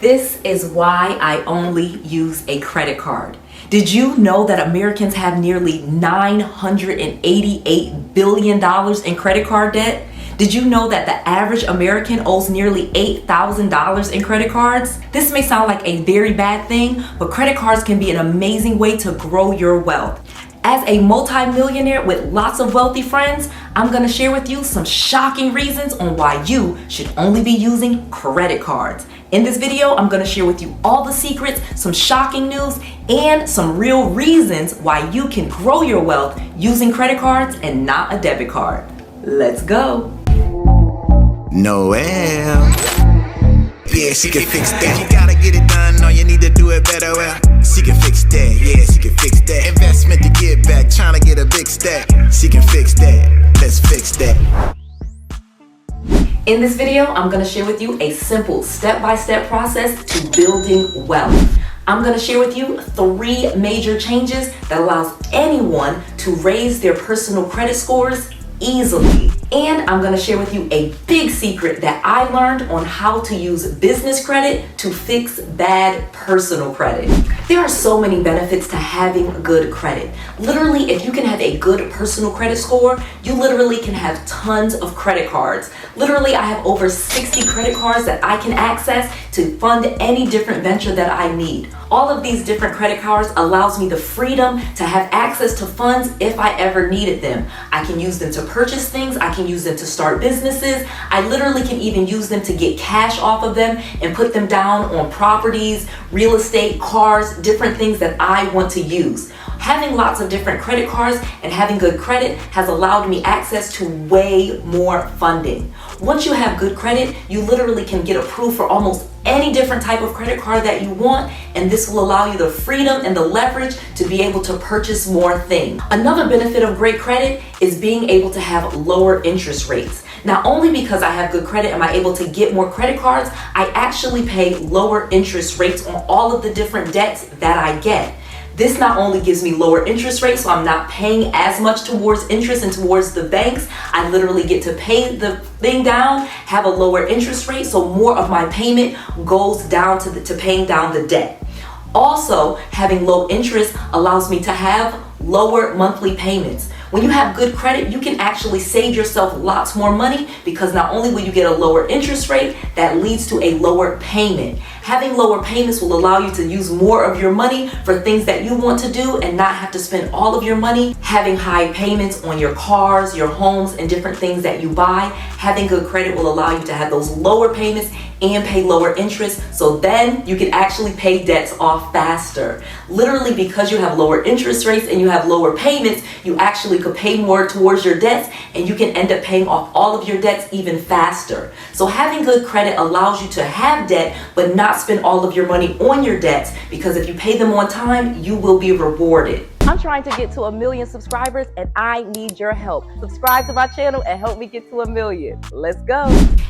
This is why I only use a credit card. Did you know that Americans have nearly $988 billion in credit card debt? Did you know that the average American owes nearly $8,000 in credit cards? This may sound like a very bad thing, but credit cards can be an amazing way to grow your wealth. As a multi-millionaire with lots of wealthy friends, I'm gonna share with you some shocking reasons on why you should only be using credit cards. In this video, I'm gonna share with you all the secrets, some shocking news, and some real reasons why you can grow your wealth using credit cards and not a debit card. Let's go. Noel. Yeah, she can fix that. You gotta get it done, or you need to do it better. Well, she can fix that. Yeah, she can fix that. Investment to get back, trying to get a big stack. She can fix that. Let's fix that. In this video, I'm gonna share with you a simple step-by-step process to building wealth. I'm gonna share with you 3 major changes that allows anyone to raise their personal credit scores easily. And I'm gonna share with you a big secret that I learned on how to use business credit to fix bad personal credit. There are so many benefits to having good credit. Literally, if you can have a good personal credit score, you literally can have tons of credit cards. Literally, I have over 60 credit cards that I can access to fund any different venture that I need. All of these different credit cards allows me the freedom to have access to funds if I ever needed them. I can use them to purchase things. I can use them to start businesses. I literally can even use them to get cash off of them and put them down on properties, real estate, cars, different things that I want to use. Having lots of different credit cards and having good credit has allowed me access to way more funding. Once you have good credit, you literally can get approved for almost any different type of credit card that you want, and this will allow you the freedom and the leverage to be able to purchase more things. Another benefit of great credit is being able to have lower interest rates. Not only because I have good credit am I able to get more credit cards, I actually pay lower interest rates on all of the different debts that I get. This not only gives me lower interest rates, so I'm not paying as much towards interest and towards the banks. I literally get to pay the thing down, have a lower interest rate, so more of my payment goes down to paying down the debt. Also, having low interest allows me to have lower monthly payments. When you have good credit, you can actually save yourself lots more money because not only will you get a lower interest rate, that leads to a lower payment. Having lower payments will allow you to use more of your money for things that you want to do and not have to spend all of your money. Having high payments on your cars, your homes, and different things that you buy, having good credit will allow you to have those lower payments and pay lower interest, so then you can actually pay debts off faster. Literally, because you have lower interest rates and you have lower payments, you actually could pay more towards your debts and you can end up paying off all of your debts even faster. So having good credit allows you to have debt but not spend all of your money on your debts, because if you pay them on time, you will be rewarded. I'm trying to get to 1 million subscribers and I need your help. Subscribe to my channel and help me get to 1 million. Let's go.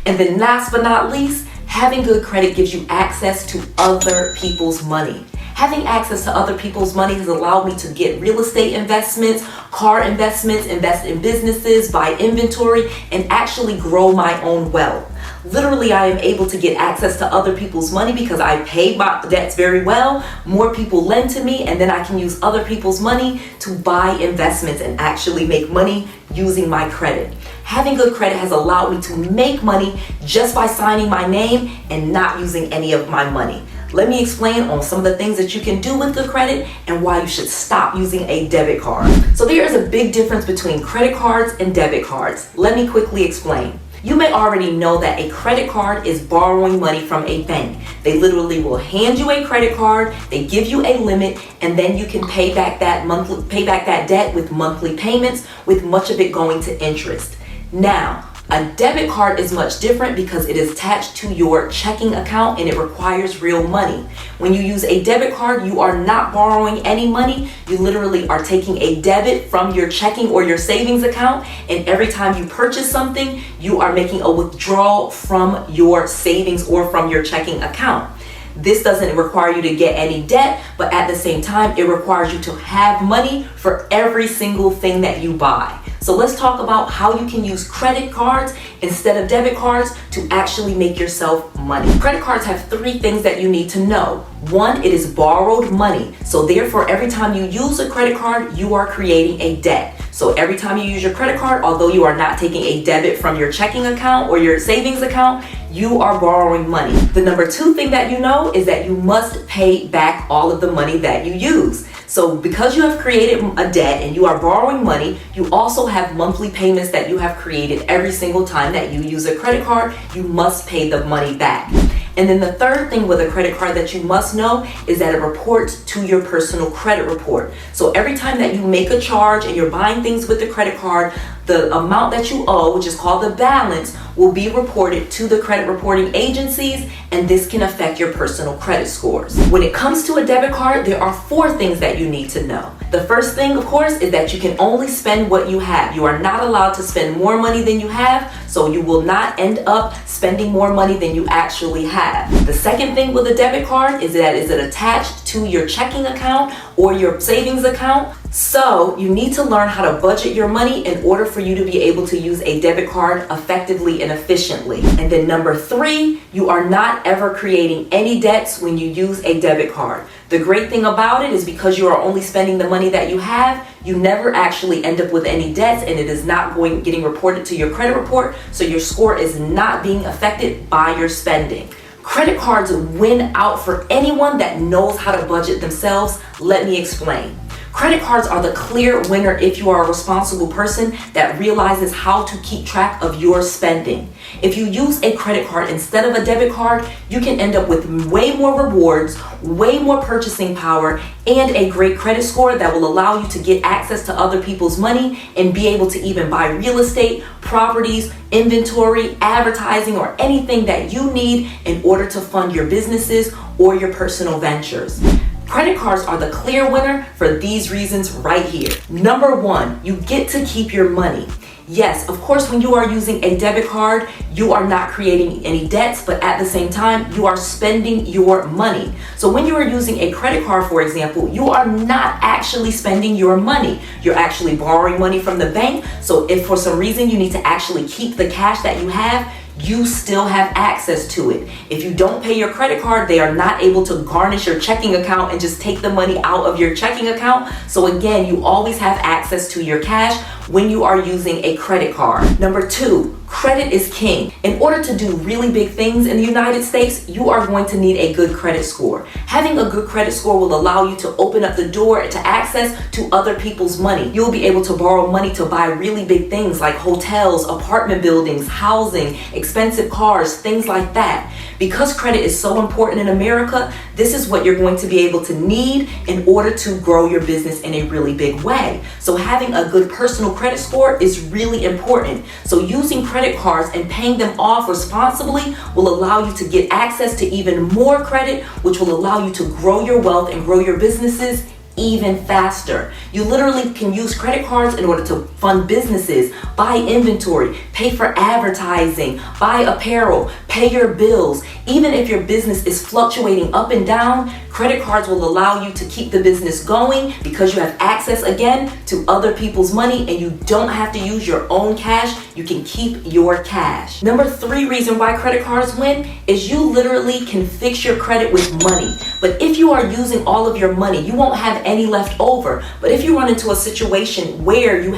And then last but not least, having good credit gives you access to other people's money. Having access to other people's money has allowed me to get real estate investments, car investments, invest in businesses, buy inventory, and actually grow my own wealth. Literally, I am able to get access to other people's money because I pay my debts very well. More people lend to me, and then I can use other people's money to buy investments and actually make money using my credit. Having good credit has allowed me to make money just by signing my name and not using any of my money. Let me explain on some of the things that you can do with good credit and why you should stop using a debit card. So there is a big difference between credit cards and debit cards. Let me quickly explain. You may already know that a credit card is borrowing money from a bank. They literally will hand you a credit card, they give you a limit, and then you can pay back that debt with monthly payments, with much of it going to interest. Now, a debit card is much different because it is attached to your checking account and it requires real money. When you use a debit card, you are not borrowing any money. You literally are taking a debit from your checking or your savings account, and every time you purchase something, you are making a withdrawal from your savings or from your checking account. This doesn't require you to get any debt, but at the same time, it requires you to have money for every single thing that you buy. So let's talk about how you can use credit cards instead of debit cards to actually make yourself money. Credit cards have 3 things that you need to know. 1, it is borrowed money. So therefore, every time you use a credit card, you are creating a debt. So every time you use your credit card, although you are not taking a debit from your checking account or your savings account, you are borrowing money. The number 2 thing that you know is that you must pay back all of the money that you use. So because you have created a debt and you are borrowing money, you also have monthly payments that you have created every single time that you use a credit card. You must pay the money back. And then the third thing with a credit card that you must know is that it reports to your personal credit report. So every time that you make a charge and you're buying things with the credit card, the amount that you owe, which is called the balance, will be reported to the credit reporting agencies, and this can affect your personal credit scores. When it comes to a debit card, there are 4 things that you need to know. The first thing, of course, is that you can only spend what you have. You are not allowed to spend more money than you have, so you will not end up spending more money than you actually have. The second thing with a debit card is that is it attached to your checking account or your savings account. So you need to learn how to budget your money in order for you to be able to use a debit card effectively and efficiently. And then number 3, you are not ever creating any debts when you use a debit card. The great thing about it is because you are only spending the money that you have, you never actually end up with any debts, and it is not getting reported to your credit report, so your score is not being affected by your spending. Credit cards win out for anyone that knows how to budget themselves. Let me explain. Credit cards are the clear winner if you are a responsible person that realizes how to keep track of your spending. If you use a credit card instead of a debit card, you can end up with way more rewards, way more purchasing power, and a great credit score that will allow you to get access to other people's money and be able to even buy real estate, properties, inventory, advertising, or anything that you need in order to fund your businesses or your personal ventures. Credit cards are the clear winner for these reasons right here. Number 1, you get to keep your money. Yes, of course, when you are using a debit card, you are not creating any debts, but at the same time, you are spending your money. So when you are using a credit card, for example, you are not actually spending your money. You're actually borrowing money from the bank. So if for some reason you need to actually keep the cash that you have, you still have access to it. If you don't pay your credit card, they are not able to garnish your checking account and just take the money out of your checking account. So again, you always have access to your cash when you are using a credit card. Number 2, credit is king. In order to do really big things in the United States, you are going to need a good credit score. Having a good credit score will allow you to open up the door to access to other people's money. You'll be able to borrow money to buy really big things like hotels, apartment buildings, housing, expensive cars, things like that. Because credit is so important in America, this is what you're going to be able to need in order to grow your business in a really big way. So having a good personal credit score is really important. So using credit cards and paying them off responsibly will allow you to get access to even more credit, which will allow you to grow your wealth and grow your businesses even faster. You literally can use credit cards in order to fund businesses, buy inventory, pay for advertising, buy apparel, pay your bills. Even if your business is fluctuating up and down, credit cards will allow you to keep the business going because you have access again to other people's money and you don't have to use your own cash. You can keep your cash. Number 3 reason why credit cards win is you literally can fix your credit with money. But if you are using all of your money, you won't have any left over. But if you run into a situation where you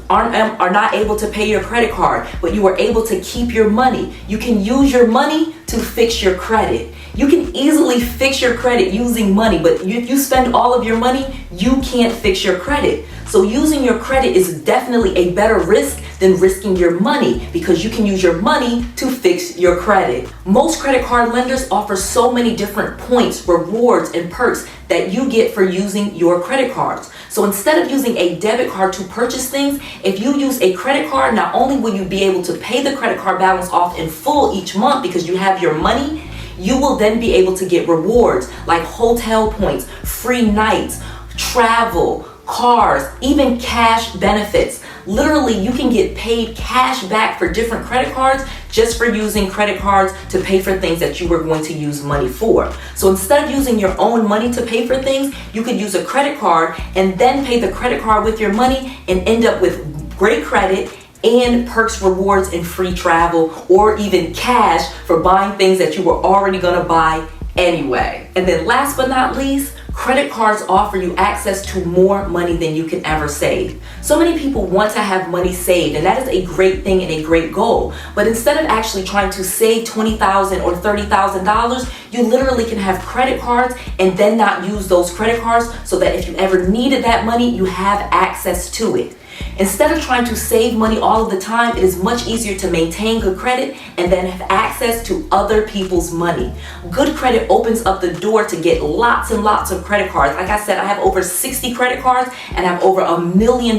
are not able to pay your credit card, but you are able to keep your money, you can use your money to fix your credit. You can easily fix your credit using money, but if you spend all of your money, you can't fix your credit. So using your credit is definitely a better risk than risking your money because you can use your money to fix your credit. Most credit card lenders offer so many different points, rewards, and perks that you get for using your credit cards. So instead of using a debit card to purchase things, if you use a credit card, not only will you be able to pay the credit card balance off in full each month because you have your money, you will then be able to get rewards like hotel points, free nights, travel, cars, even cash benefits. Literally, you can get paid cash back for different credit cards just for using credit cards to pay for things that you were going to use money for. So instead of using your own money to pay for things, you could use a credit card and then pay the credit card with your money and end up with great credit, and perks, rewards, and free travel, or even cash for buying things that you were already gonna buy anyway. And then last but not least, credit cards offer you access to more money than you can ever save. So many people want to have money saved, and that is a great thing and a great goal. But instead of actually trying to save $20,000 or $30,000, you literally can have credit cards and then not use those credit cards so that if you ever needed that money, you have access to it. Instead of trying to save money all of the time, it is much easier to maintain good credit and then have access to other people's money. Good credit opens up the door to get lots and lots of credit cards. Like I said, I have over 60 credit cards and I have over $1 million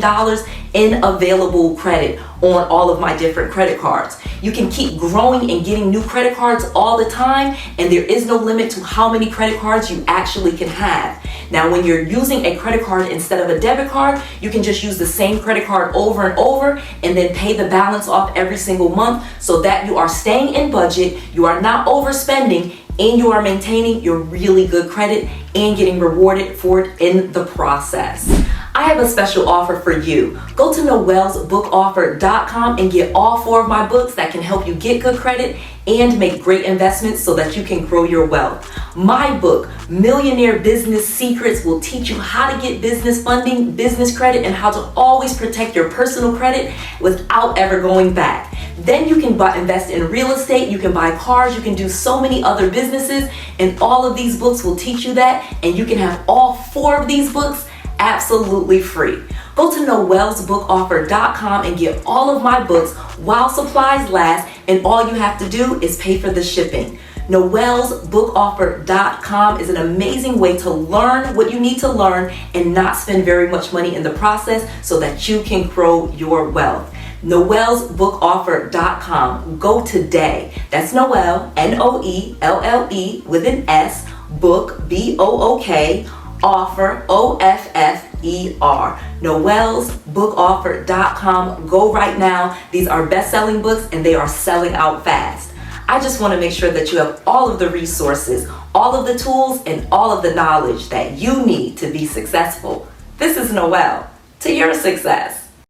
in available credit on all of my different credit cards. You can keep growing and getting new credit cards all the time, and there is no limit to how many credit cards you actually can have. Now, when you're using a credit card instead of a debit card, you can just use the same credit card over and over and then pay the balance off every single month so that you are staying in budget, you are not overspending, and you are maintaining your really good credit and getting rewarded for it in the process. I have a special offer for you. Go to 𝗏𝑒𝑙�ls-bookoffer.com and get all 4 of my books that can help you get good credit and make great investments so that you can grow your wealth. My book, Millionaire Business Secrets, will teach you how to get business funding, business credit, and how to always protect your personal credit without ever going back. Then you can invest in real estate, you can buy cars, you can do so many other businesses, and all of these books will teach you that, and you can have all 4 of these books absolutely free. Go to 𝗏𝑒𝑙𝑠-bookoffer.com and get all of my books while supplies last, and all you have to do is pay for the shipping. 𝗏𝑒𝑙𝑠-bookoffer.com is an amazing way to learn what you need to learn and not spend very much money in the process so that you can grow your wealth. 𝗏𝑒𝑙𝑠-bookoffer.com. Go today. That's Noelle, Noelle with an S, book, BOOK, offer, OFFER. 𝗏𝑒𝑙𝑠-bookoffer.com. Go right now. These are best-selling books and they are selling out fast. I just want to make sure that you have all of the resources, all of the tools, and all of the knowledge that you need to be successful. This is Noelle. To your success.